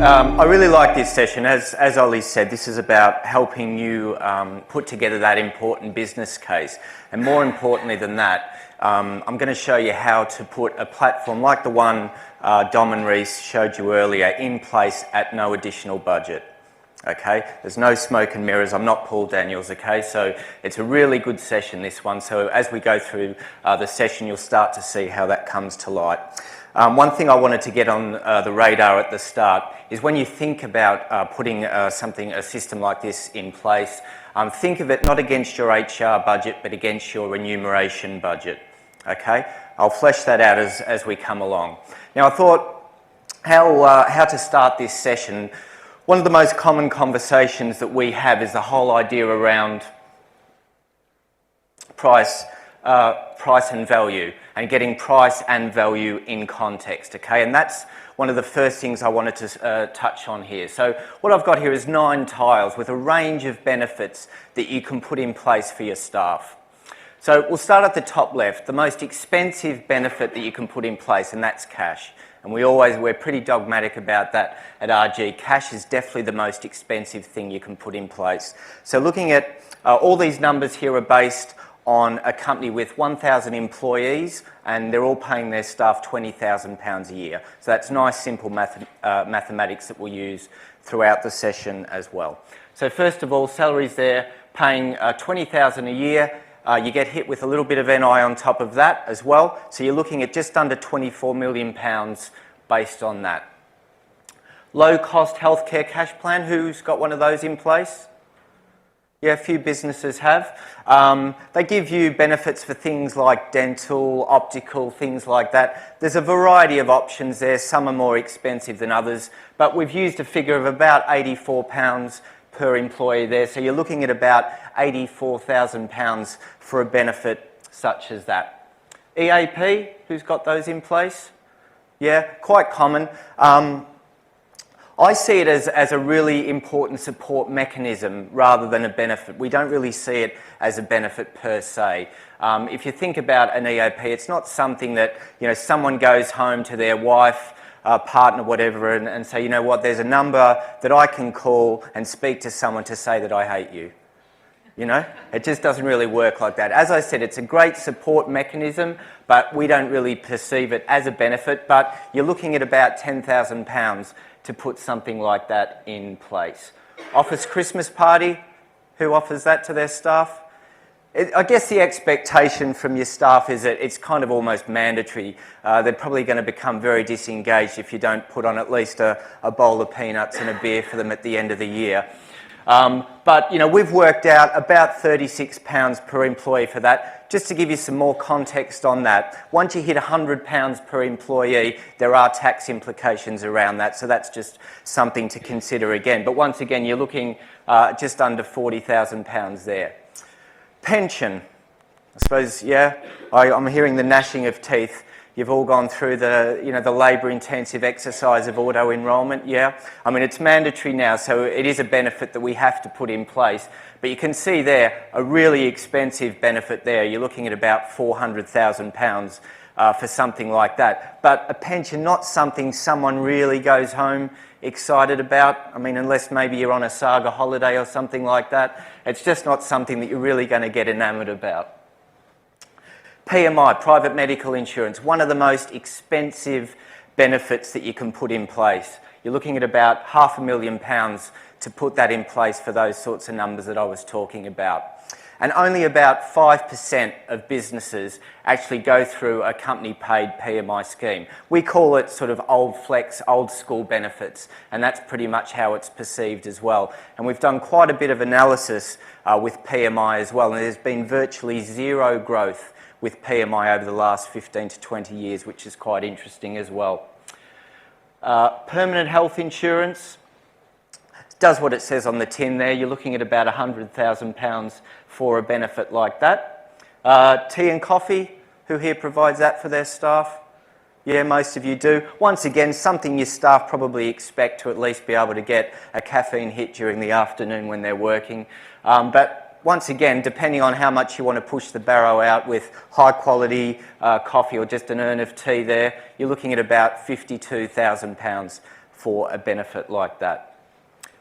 I really like this session. As Ollie said, this is about helping you put together that important business case. And more importantly than that, I'm going to show you how to put a platform like the one Dom and Reese showed you earlier in place at no additional budget. Okay, there's no smoke and mirrors. I'm not Paul Daniels, okay? So it's a really good session, this one. So as we go through the session, you'll start to see how that comes to light. One thing I wanted to get on the radar at the start is when you think about putting a system like this in place, think of it not against your HR budget, but against your remuneration budget, okay? I'll flesh that out as we come along. Now, I thought how to start this session. One of the most common conversations that we have is the whole idea around price and value, and getting price and value in context, okay? And that's one of the first things I wanted to touch on here. So what I've got here is 9 tiles with a range of benefits that you can put in place for your staff. So we'll start at the top left, the most expensive benefit that you can put in place, and that's cash. And we're pretty dogmatic about that at RG. Cash is definitely the most expensive thing you can put in place. So looking at all these numbers here are based on a company with 1,000 employees, and they're all paying their staff £20,000 a year. So that's nice, simple mathematics that we'll use throughout the session as well. So first of all, salaries there, paying $20,000 a year. You get hit with a little bit of NI on top of that as well. So you're looking at just under £24 million based on that. Low-cost healthcare cash plan, who's got one of those in place? Yeah, a few businesses have. They give you benefits for things like dental, optical, things like that. There's a variety of options there. Some are more expensive than others, but we've used a figure of about £84 per employee there. So you're looking at about £84,000 for a benefit such as that. EAP, who's got those in place? Yeah, quite common. I see it as a really important support mechanism rather than a benefit. We don't really see it as a benefit per se. If you think about an EAP, it's not something that, someone goes home to their wife, partner, whatever, and say, you know what, there's a number that I can call and speak to someone to say that I hate you. It just doesn't really work like that. As I said, it's a great support mechanism, but we don't really perceive it as a benefit, but you're looking at about £10,000 to put something like that in place. Office Christmas party, who offers that to their staff? I guess the expectation from your staff is that it's kind of almost mandatory. They're probably going to become very disengaged if you don't put on at least a bowl of peanuts and a beer for them at the end of the year. But we've worked out about £36 per employee for that. Just to give you some more context on that, once you hit £100 per employee, there are tax implications around that, so that's just something to consider again. But once again, you're looking just under £40,000 there. Pension, I suppose, yeah, I'm hearing the gnashing of teeth. You've all gone through the labour-intensive exercise of auto-enrolment, yeah? I mean, it's mandatory now, so it is a benefit that we have to put in place. But you can see there, a really expensive benefit there. You're looking at about £400,000 for something like that. But a pension, not something someone really goes home excited about. I mean, unless maybe you're on a saga holiday or something like that. It's just not something that you're really going to get enamoured about. PMI, private medical insurance, one of the most expensive benefits that you can put in place. You're looking at about £500,000 to put that in place for those sorts of numbers that I was talking about. And only about 5% of businesses actually go through a company-paid PMI scheme. We call it sort of old flex, old school benefits, and that's pretty much how it's perceived as well. And we've done quite a bit of analysis with PMI as well, and there's been virtually zero growth with PMI over the last 15 to 20 years, which is quite interesting as well. Permanent health insurance does what it says on the tin there. You're looking at about £100,000 for a benefit like that. Tea and coffee, who here provides that for their staff? Yeah, most of you do. Once again, something your staff probably expect to at least be able to get a caffeine hit during the afternoon when they're working. But once again, depending on how much you want to push the barrow out with high quality coffee or just an urn of tea there, you're looking at about £52,000 for a benefit like that.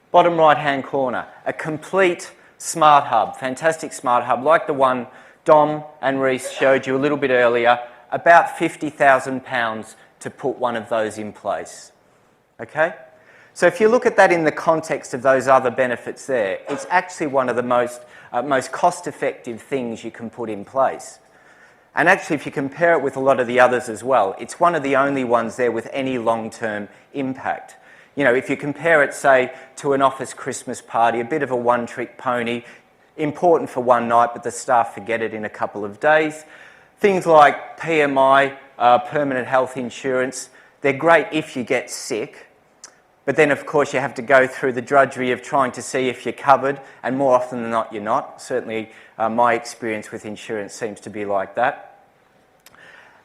Bottom right-hand corner, a complete SmartHub, fantastic SmartHub, like the one Dom and Reece showed you a little bit earlier, about £50,000 to put one of those in place. Okay? So if you look at that in the context of those other benefits there, it's actually one of the most cost-effective things you can put in place. And actually, if you compare it with a lot of the others as well, it's one of the only ones there with any long-term impact. You know, if you compare it, say, to an office Christmas party, a bit of a one-trick pony, important for one night, but the staff forget it in a couple of days. Things like PMI, permanent health insurance, they're great if you get sick, but then, of course, you have to go through the drudgery of trying to see if you're covered, and more often than not, you're not. Certainly, my experience with insurance seems to be like that.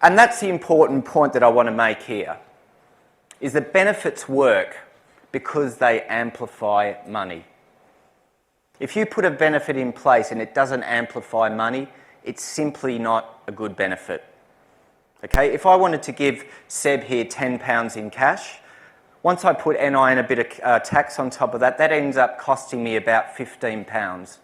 And that's the important point that I want to make here, is that benefits work because they amplify money. If you put a benefit in place and it doesn't amplify money, it's simply not a good benefit. Okay, if I wanted to give Seb here £10 in cash, once I put NI and a bit of tax on top of that, that ends up costing me about £15.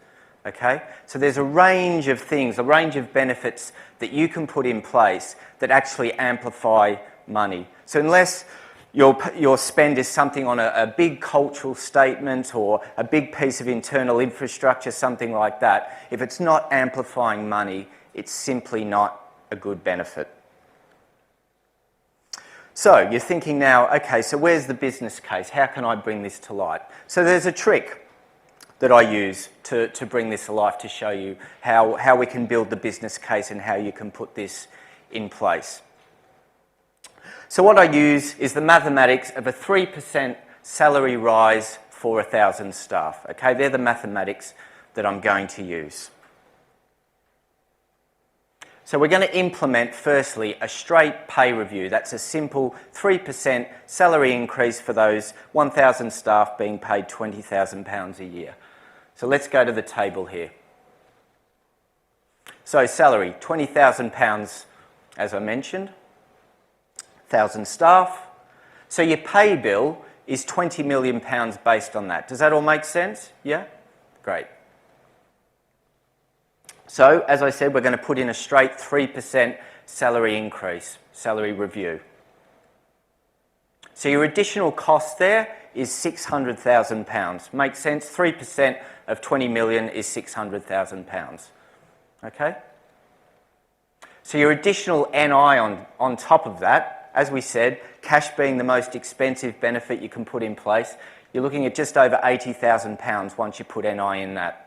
Okay, so there's a range of things, a range of benefits that you can put in place that actually amplify money. So unless your spend is something on a big cultural statement or a big piece of internal infrastructure, something like that, if it's not amplifying money, it's simply not a good benefit. So you're thinking now, okay, so where's the business case? How can I bring this to light? So there's a trick that I use to bring this to life, to show you how we can build the business case and how you can put this in place. So what I use is the mathematics of a 3% salary rise for 1,000 staff. Okay, they're the mathematics that I'm going to use. So we're going to implement, firstly, a straight pay review. That's a simple 3% salary increase for those 1,000 staff being paid £20,000 a year. So let's go to the table here. So salary, £20,000, as I mentioned, 1,000 staff. So your pay bill is £20 million based on that. Does that all make sense? Yeah? Great. So, as I said, we're going to put in a straight 3% salary increase, salary review. So your additional cost there is £600,000. Makes sense? 3% of 20 million is £600,000. Okay? So your additional NI on top of that, as we said, cash being the most expensive benefit you can put in place, you're looking at just over £80,000 once you put NI in that.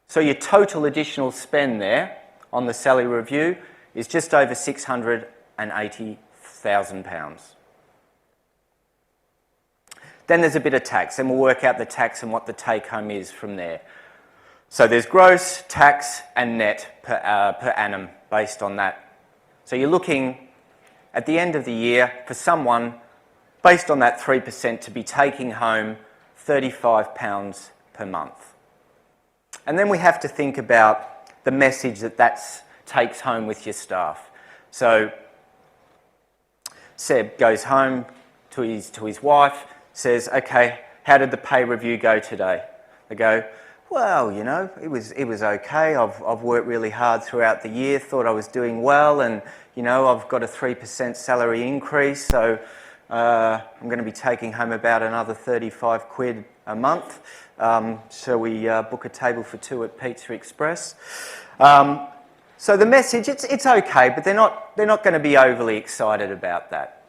So your total additional spend there on the salary review is just over £680,000. Then there's a bit of tax, and we'll work out the tax and what the take-home is from there. So there's gross, tax and net per annum based on that. So you're looking at the end of the year for someone, based on that 3%, to be taking home £35 per month. And then we have to think about the message that takes home with your staff. So Seb goes home to his wife, says, okay, how did the pay review go today? They go, well, you know, it was okay. I've worked really hard throughout the year, thought I was doing well, and, you know, I've got a 3% salary increase, so I'm going to be taking home about another 35 quid a month. So we book a table for two at Pizza Express. So the message, it's okay, but they're not going to be overly excited about that.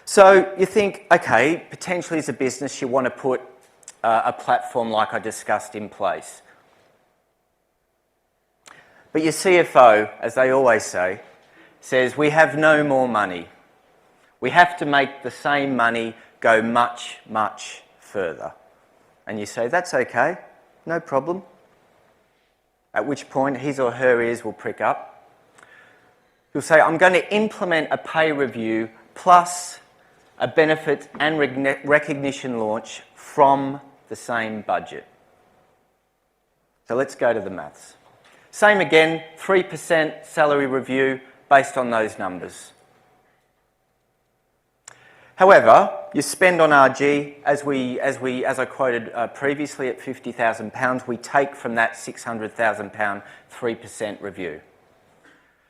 So you think, okay, potentially as a business you want to put a platform like I discussed in place. But your CFO, as they always say, says we have no more money. We have to make the same money go much, much further. And you say, that's okay, no problem. At which point his or her ears will prick up. He'll say, I'm going to implement a pay review plus a benefit and recognition launch from the same budget. So let's go to the maths. Same again, 3% salary review based on those numbers. However, your spend on RG, as I quoted previously at £50,000, we take from that £600,000 3% review.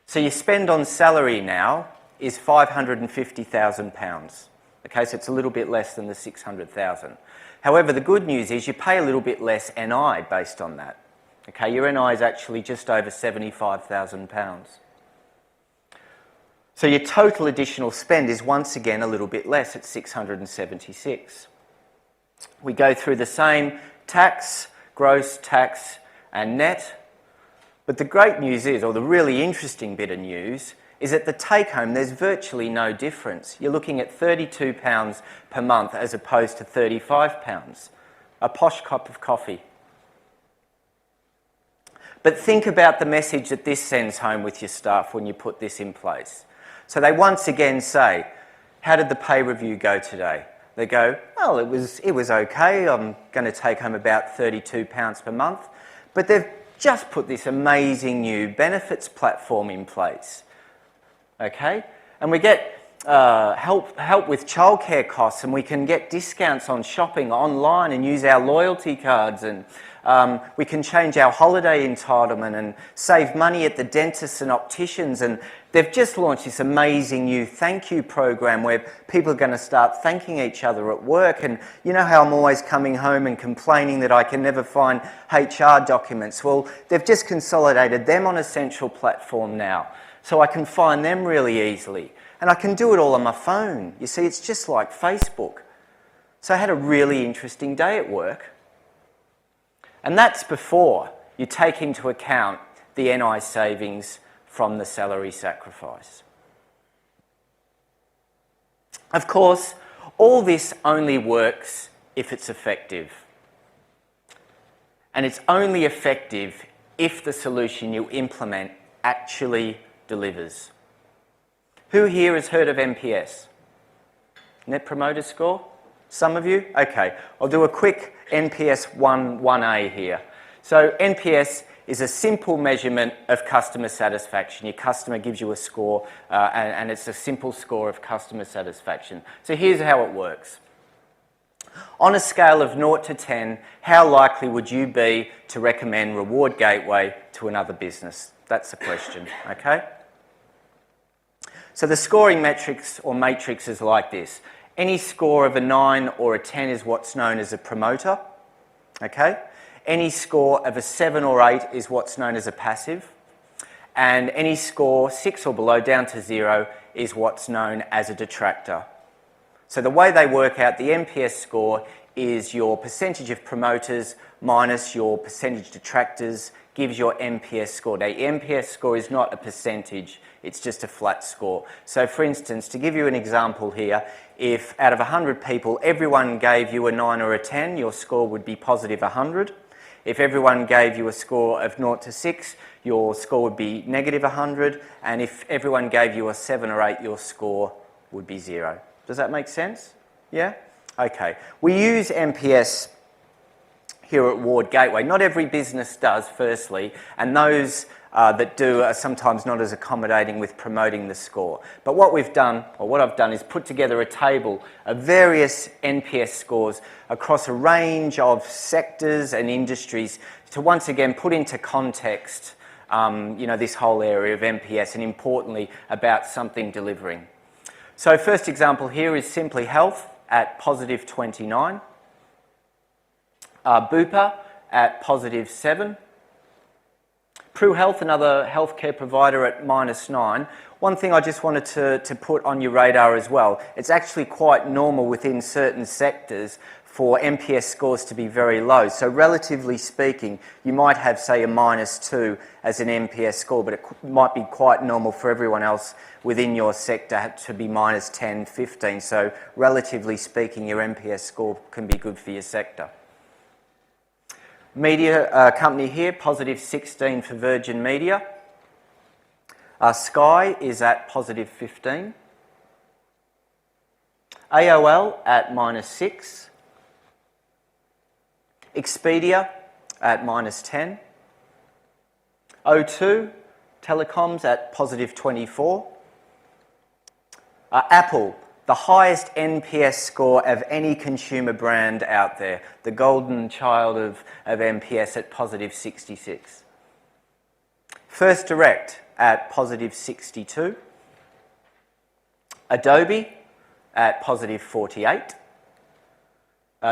So your spend on salary now is £550,000. Okay, so it's a little bit less than the 600,000. However, the good news is you pay a little bit less NI based on that. Okay, your NI is actually just over £75,000. So your total additional spend is once again a little bit less at 676. We go through the same tax, gross, tax and net. But the great news is, or the really interesting bit of news, is at the take-home there's virtually no difference. You're looking at £32 per month as opposed to £35. A posh cup of coffee. But think about the message that this sends home with your staff when you put this in place. So they once again say, how did the pay review go today? They go, well, it was okay. I'm going to take home about £32 per month. But they've just put this amazing new benefits platform in place. Okay? And we get help with childcare costs, and we can get discounts on shopping online and use our loyalty cards, and we can change our holiday entitlement and save money at the dentists and opticians. And they've just launched this amazing new thank you program where people are going to start thanking each other at work. And you know how I'm always coming home and complaining that I can never find HR documents? Well, they've just consolidated them on a central platform now, so I can find them really easily. And I can do it all on my phone. You see, it's just like Facebook. So I had a really interesting day at work. And that's before you take into account the NI savings from the salary sacrifice. Of course, all this only works if it's effective. And it's only effective if the solution you implement actually delivers. Who here has heard of NPS? Net Promoter Score? Some of you? Okay, I'll do a quick NPS 1A here. So NPS is a simple measurement of customer satisfaction. Your customer gives you a score and it's a simple score of customer satisfaction. So here's how it works. On a scale of 0 to 10, how likely would you be to recommend Reward Gateway to another business? That's the question, okay? So the scoring metrics or matrix is like this. Any score of a 9 or a 10 is what's known as a promoter, okay? Any score of a 7 or 8 is what's known as a passive. And any score 6 or below down to 0 is what's known as a detractor. So the way they work out the NPS score is your percentage of promoters minus your percentage detractors gives your NPS score. Now, NPS score is not a percentage, it's just a flat score. So for instance, to give you an example here, if out of 100 people, everyone gave you a 9 or a 10, your score would be positive 100. If everyone gave you a score of 0 to 6, your score would be negative 100. And if everyone gave you a 7 or 8, your score would be 0. Does that make sense? Yeah? Okay. We use NPS here at Reward Gateway. Not every business does, firstly, and those that do are sometimes not as accommodating with promoting the score. But what we've done, or what I've done, is put together a table of various NPS scores across a range of sectors and industries to once again put into context this whole area of NPS and importantly about something delivering. So first example here is Simply Health at positive 29. Bupa at positive 7. Pru Health, another healthcare provider, at minus 9. One thing I just wanted to put on your radar as well, it's actually quite normal within certain sectors for NPS scores to be very low. So relatively speaking, you might have, say, a minus 2 as an NPS score, but it might be quite normal for everyone else within your sector to be minus 10, 15. So relatively speaking, your NPS score can be good for your sector. Media company here, positive 16 for Virgin Media. Sky is at positive 15. AOL at minus 6. Expedia at minus 10. O2 Telecoms at positive 24. Apple the highest NPS score of any consumer brand out there, the golden child of NPS at positive 66. First Direct at positive 62. Adobe at positive 48.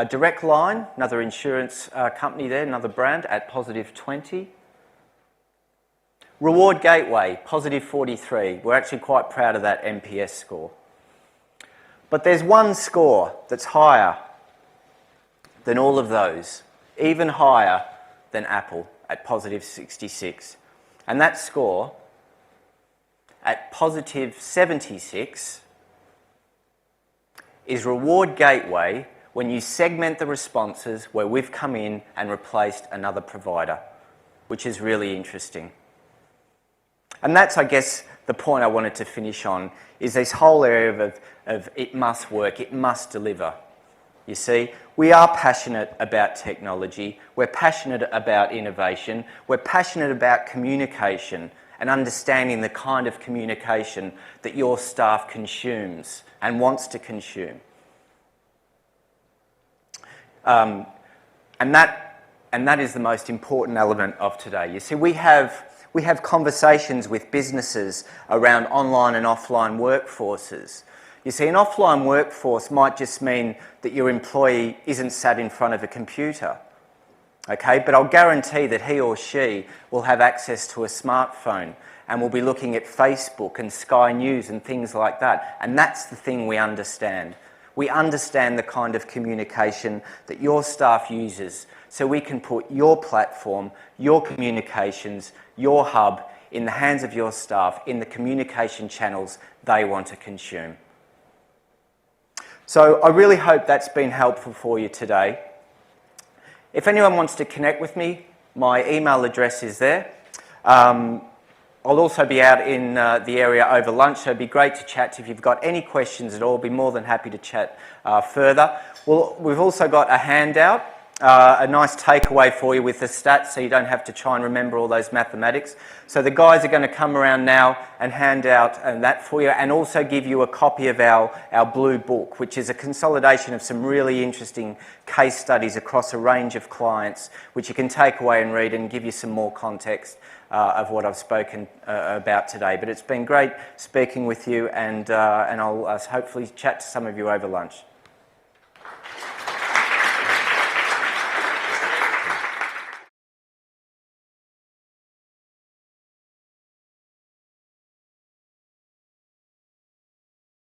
Direct Line, another insurance company there, another brand, at positive 20. Reward Gateway, positive 43. We're actually quite proud of that NPS score. But there's one score that's higher than all of those, even higher than Apple at positive 66. And that score, at positive 76, is Reward Gateway when you segment the responses where we've come in and replaced another provider, which is really interesting. And that's, I guess, the point I wanted to finish on, is this whole area of it must work, it must deliver. You see, we are passionate about technology, we're passionate about innovation, we're passionate about communication and understanding the kind of communication that your staff consumes and wants to consume. And that is the most important element of today. You see, we have conversations with businesses around online and offline workforces. You see, an offline workforce might just mean that your employee isn't sat in front of a computer, okay? But I'll guarantee that he or she will have access to a smartphone and will be looking at Facebook and Sky News and things like that. And that's the thing we understand. We understand the kind of communication that your staff uses, so we can put your platform, your communications, your hub in the hands of your staff in the communication channels they want to consume. So I really hope that's been helpful for you today. If anyone wants to connect with me, my email address is there. I'll also be out in the area over lunch, so it'd be great to chat. If you've got any questions at all, I'll be more than happy to chat further. Well, we've also got a handout, a nice takeaway for you with the stats, so you don't have to try and remember all those mathematics. So the guys are going to come around now and hand out that for you, and also give you a copy of our blue book, which is a consolidation of some really interesting case studies across a range of clients, which you can take away and read and give you some more context of what I've spoken about today. But it's been great speaking with you, and I'll hopefully chat to some of you over lunch.